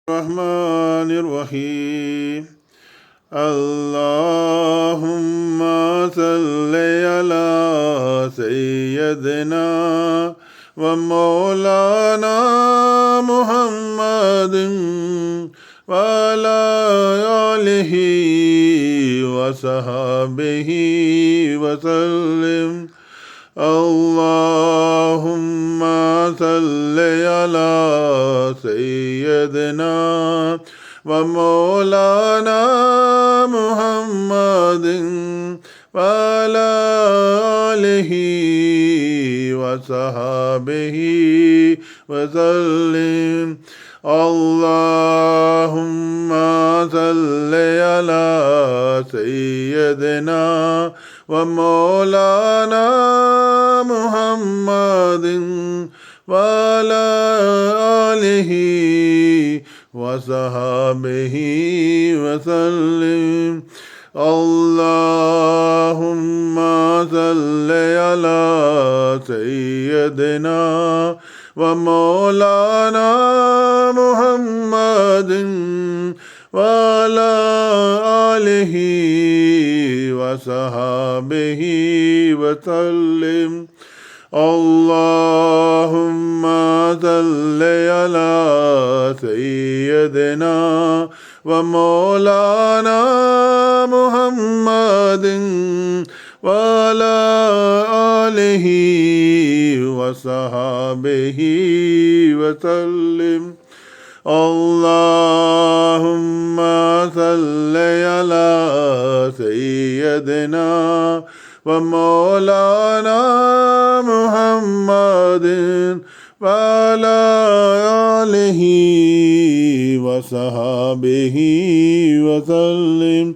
الرحمن الرحيم اللهم صل على سيدنا ومولانا محمد وعلى آله وصحبه وسلم اللهم صل على سيدنا ومولانا محمد وعلى آله وصحبه وسلم اللهم صل على سيدنا ومولانا محمد وعلى آله وصحبه وسلم اللهم صل على سيدنا ومولانا محمد وعلى آله وصحبه وسلم اللهم صل على سيدنا ومولانا محمد وعلى آله وصحبه وسلم اللهم صل على سيدنا ومولانا محمد وعلى آله وصحبه وسلم